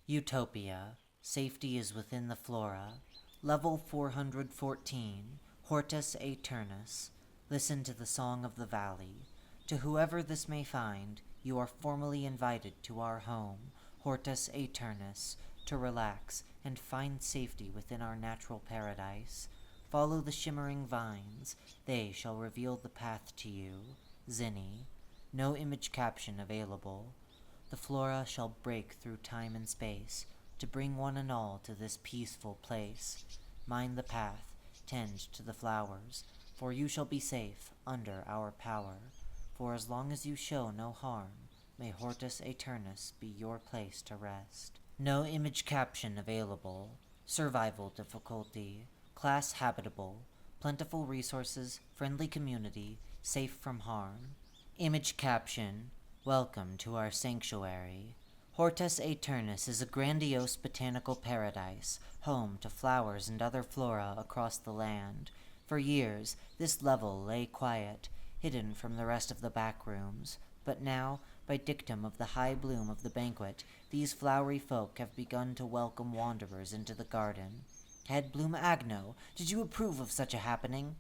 Utopia. Safety is within the flora. Level 414. Hortus Aternus. Listen to the song of the valley. To whoever this may find, you are formally invited to our home, Hortus Aternus, to relax and find safety within our natural paradise. Follow the shimmering vines. They shall reveal the path to you. Zinni. No image caption available. The flora shall break through time and space to bring one and all to this peaceful place. Mind the path, tend to the flowers, for you shall be safe under our power. For as long as you show no harm, may Hortus Aternus be your place to rest. No image caption available. Survival difficulty. Class habitable. Plentiful resources, friendly community, safe from harm. Image caption. Welcome to our sanctuary. Hortus Aternus is a grandiose botanical paradise, home to flowers and other flora across the land. For years, this level lay quiet, hidden from the rest of the backrooms. But now, by dictum of the high bloom of the banquet, these flowery folk have begun to welcome wanderers into the garden. Head Bloom Agno, did you approve of such a happening?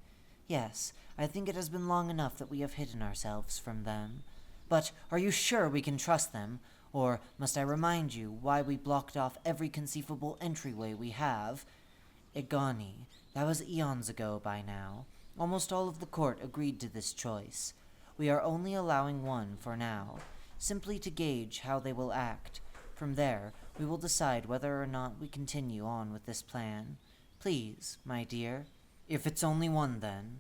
Yes, I think it has been long enough that we have hidden ourselves from them. But are you sure we can trust them? Or must I remind you why we blocked off every conceivable entryway we have? Egani, that was eons ago by now. Almost all of the court agreed to this choice. We are only allowing one for now, simply to gauge how they will act. From there, we will decide whether or not we continue on with this plan. Please, my dear. If it's only one, then.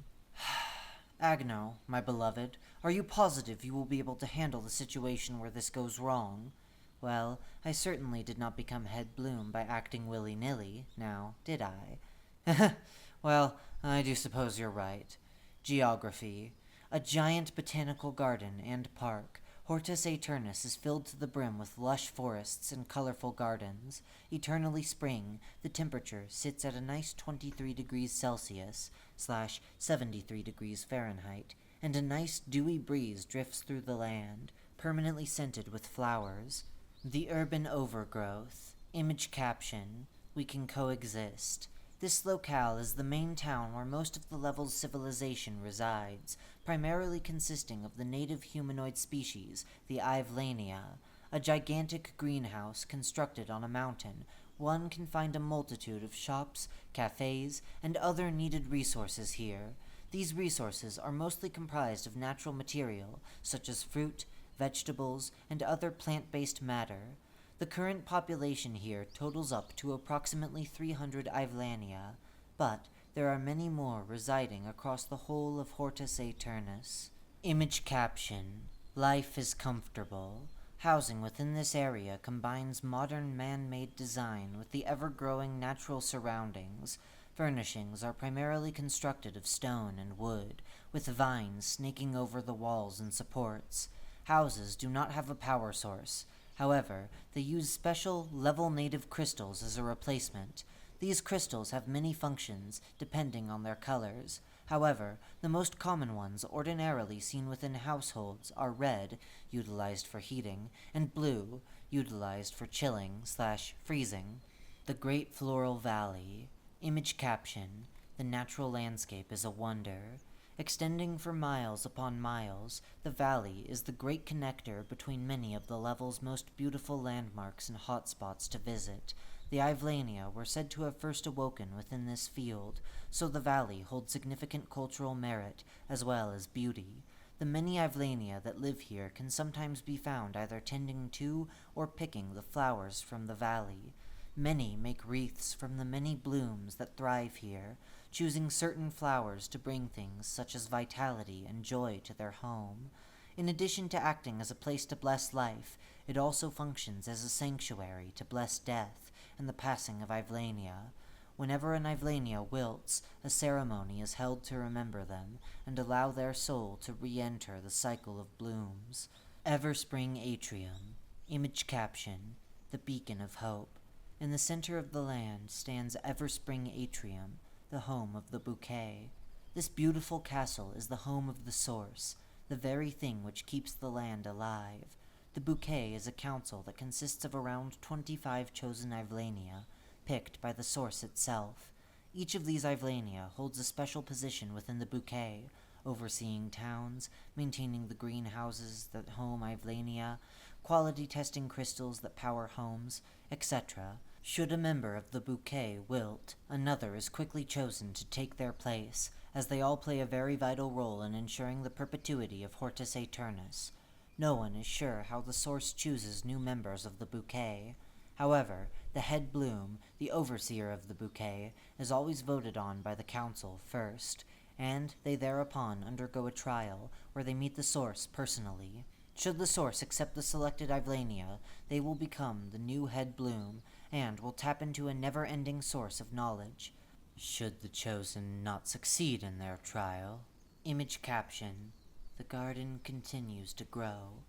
Agno, my beloved, are you positive you will be able to handle the situation where this goes wrong? Well, I certainly did not become Head Bloom by acting willy-nilly, now, did I? Well, I do suppose you're right. Geography. A giant botanical garden and park. Hortus Aternus is filled to the brim with lush forests and colorful gardens. Eternally spring, the temperature sits at a nice 23 degrees Celsius / 73 degrees Fahrenheit, and a nice dewy breeze drifts through the land, permanently scented with flowers. The urban overgrowth. Image caption. We can coexist. This locale is the main town where most of the level's civilization resides, primarily consisting of the native humanoid species, the Ivlania. A gigantic greenhouse constructed on a mountain, one can find a multitude of shops, cafes, and other needed resources here. These resources are mostly comprised of natural material, such as fruit, vegetables, and other plant-based matter. The current population here totals up to approximately 300 Ivlania, but there are many more residing across the whole of Hortus Aternus. Image caption. Life is comfortable. Housing within this area combines modern man-made design with the ever-growing natural surroundings. Furnishings are primarily constructed of stone and wood, with vines snaking over the walls and supports. Houses do not have a power source. However, they use special level-native crystals as a replacement. These crystals have many functions, depending on their colors. However, the most common ones ordinarily seen within households are red, utilized for heating, and blue, utilized for chilling / freezing. The Great Floral Valley. Image caption. The natural landscape is a wonder. Extending for miles upon miles, the valley is the great connector between many of the level's most beautiful landmarks and hotspots to visit. The Ivlania were said to have first awoken within this field, so the valley holds significant cultural merit as well as beauty. The many Ivlania that live here can sometimes be found either tending to or picking the flowers from the valley. Many make wreaths from the many blooms that thrive here, choosing certain flowers to bring things such as vitality and joy to their home. In addition to acting as a place to bless life, it also functions as a sanctuary to bless death and the passing of Ivlania. Whenever an Ivlania wilts, a ceremony is held to remember them and allow their soul to re-enter the cycle of blooms. Everspring Atrium. Image caption. The beacon of hope. In the center of the land stands Everspring Atrium, the home of the bouquet. This beautiful castle is the home of the source, the very thing which keeps the land alive. The bouquet is a council that consists of around 25 chosen Ivlania, picked by the source itself. Each of these Ivlania holds a special position within the bouquet, overseeing towns, maintaining the greenhouses that home Ivlania, quality testing crystals that power homes, etc. Should a member of the bouquet wilt, another is quickly chosen to take their place, as they all play a very vital role in ensuring the perpetuity of Hortus Aternus. No one is sure how the source chooses new members of the bouquet. However, the head bloom, the overseer of the bouquet, is always voted on by the council first, and they thereupon undergo a trial where they meet the source personally. Should the source accept the selected Ivlania, they will become the new head bloom, and will tap into a never-ending source of knowledge. Should the chosen not succeed in their trial. Image caption: the garden continues to grow.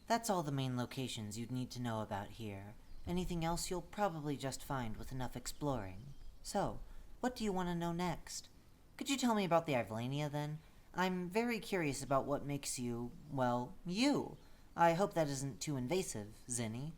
That's all the main locations you'd need to know about here. Anything else you'll probably just find with enough exploring. So, what do you want to know next? Could you tell me about the Ivlania, then? I'm very curious about what makes you, well, you. I hope that isn't too invasive, Zinni.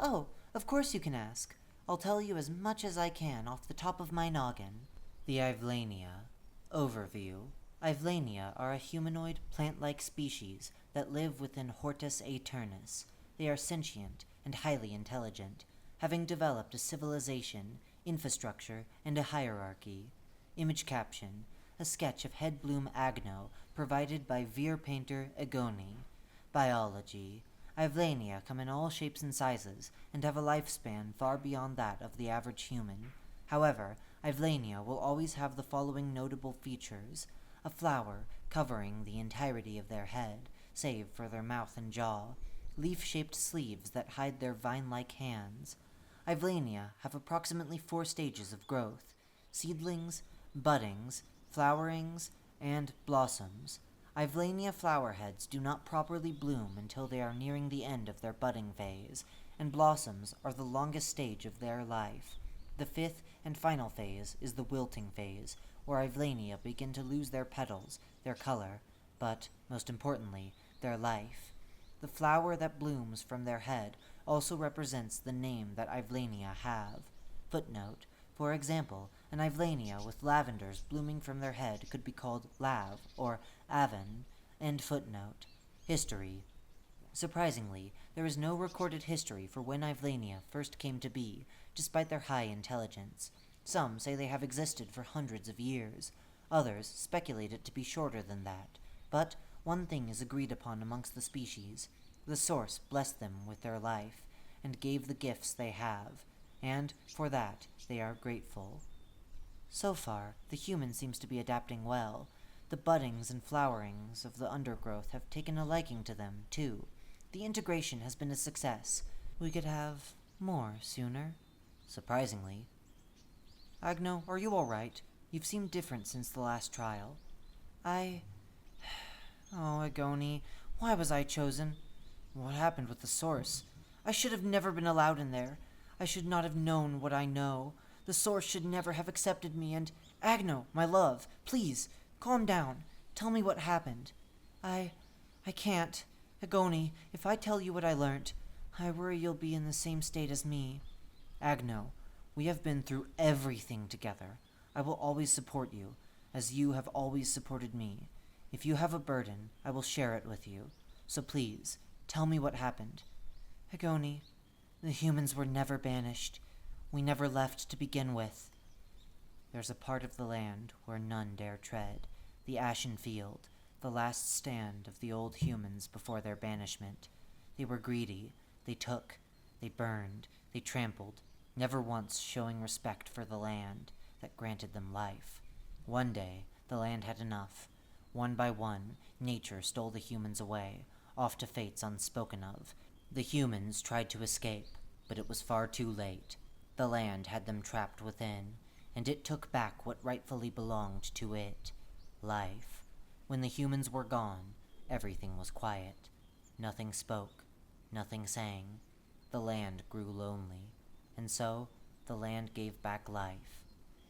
Oh, of course you can ask. I'll tell you as much as I can off the top of my noggin. The Ivlania. Overview. Ivlania are a humanoid, plant-like species that live within Hortus Aternus. They are sentient and highly intelligent, having developed a civilization, infrastructure, and a hierarchy. Image caption: a sketch of head bloom agno provided by Veer painter Agoni. Biology. Ivlania come in all shapes and sizes and have a lifespan far beyond that of the average human. However, Ivlania will always have the following notable features: a flower covering the entirety of their head, save for their mouth and jaw, leaf-shaped sleeves that hide their vine-like hands. Ivlania have approximately 4 stages of growth: seedlings, buddings, flowerings, and blossoms. Ivlania flowerheads do not properly bloom until they are nearing the end of their budding phase, and blossoms are the longest stage of their life. The 5th and final phase is the wilting phase, where Ivlania begin to lose their petals, their color, but, most importantly, their life. The flower that blooms from their head also represents the name that Ivlania have. Footnote: for example, an Ivlania with lavenders blooming from their head could be called Lav or Aven. End footnote. History. Surprisingly, there is no recorded history for when Ivlania first came to be, despite their high intelligence. Some say they have existed for hundreds of years. Others speculate it to be shorter than that. But one thing is agreed upon amongst the species. The source blessed them with their life, and gave the gifts they have, and for that they are grateful. So far, the human seems to be adapting well. The buddings and flowerings of the undergrowth have taken a liking to them, too. The integration has been a success. We could have more sooner. Surprisingly. Agno, are you all right? You've seemed different since the last trial. Oh, Agoni, why was I chosen? What happened with the source? I should have never been allowed in there. I should not have known what I know. The source should never have accepted me, and... Agno, my love, please, calm down. Tell me what happened. I can't. Agoni, if I tell you what I learnt, I worry you'll be in the same state as me. Agno, we have been through everything together. I will always support you, as you have always supported me. If you have a burden, I will share it with you. So please, tell me what happened. Agoni, the humans were never banished. We never left to begin with. There's a part of the land where none dare tread, the Ashen Field, the last stand of the old humans before their banishment. They were greedy. They took. They burned. They trampled, never once showing respect for the land that granted them life. One day, the land had enough. One by one, nature stole the humans away, off to fates unspoken of. The humans tried to escape, but it was far too late. The land had them trapped within, and it took back what rightfully belonged to it, life. When the humans were gone, everything was quiet. Nothing spoke, nothing sang. The land grew lonely, and so the land gave back life.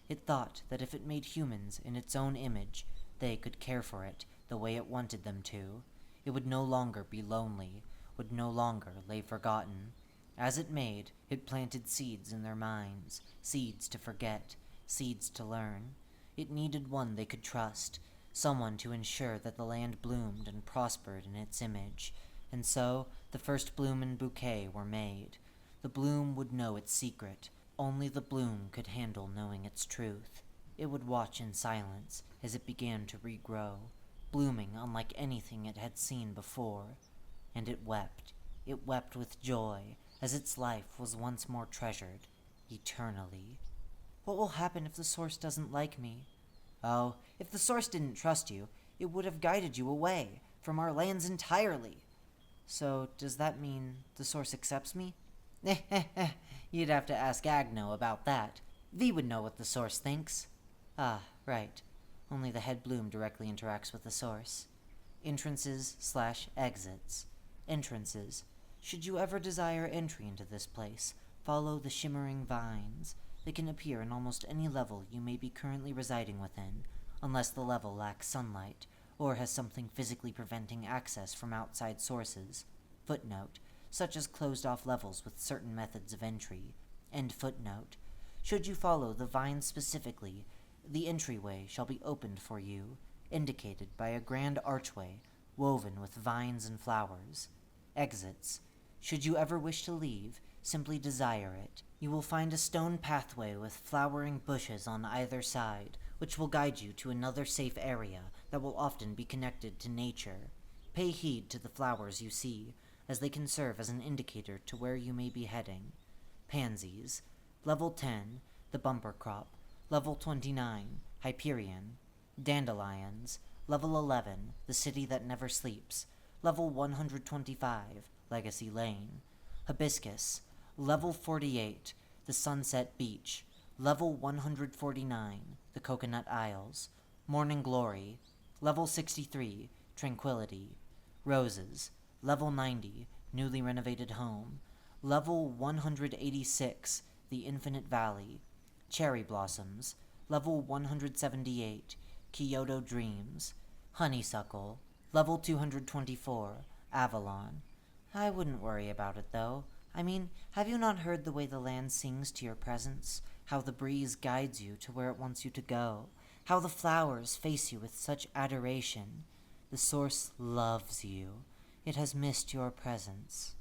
It thought that if it made humans in its own image, they could care for it the way it wanted them to. It would no longer be lonely, would no longer lay forgotten. As it made, it planted seeds in their minds, seeds to forget, seeds to learn. It needed one they could trust, someone to ensure that the land bloomed and prospered in its image. And so, the first bloom and bouquet were made. The bloom would know its secret. Only the bloom could handle knowing its truth. It would watch in silence as it began to regrow, blooming unlike anything it had seen before. And it wept. It wept with joy, as its life was once more treasured, eternally. What will happen if the source doesn't like me? Oh, if the source didn't trust you, it would have guided you away from our lands entirely. So, does that mean the source accepts me? You'd have to ask Agno about that. V would know what the source thinks. Ah, right. Only the head bloom directly interacts with the source. Entrances/exits. Entrances. Should you ever desire entry into this place, follow the shimmering vines. They can appear in almost any level you may be currently residing within, unless the level lacks sunlight, or has something physically preventing access from outside sources. Footnote. Such as closed-off levels with certain methods of entry. End footnote. Should you follow the vines specifically, the entryway shall be opened for you, indicated by a grand archway woven with vines and flowers. Exits. Should you ever wish to leave, simply desire it. You will find a stone pathway with flowering bushes on either side, which will guide you to another safe area that will often be connected to nature. Pay heed to the flowers you see, as they can serve as an indicator to where you may be heading. Pansies. Level 10, the bumper crop. Level 29, Hyperion. Dandelions. Level 11, the city that never sleeps. Level 125, Legacy Lane. Hibiscus. Level 48, the Sunset Beach. Level 149, the Coconut Isles. Morning Glory. Level 63, Tranquility. Roses. Level 90, newly renovated home. Level 186, the Infinite Valley. Cherry Blossoms. Level 178, Kyoto Dreams. Honeysuckle. Level 224, Avalon. I wouldn't worry about it, though. I mean, have you not heard the way the land sings to your presence? How the breeze guides you to where it wants you to go? How the flowers face you with such adoration? The source loves you. It has missed your presence.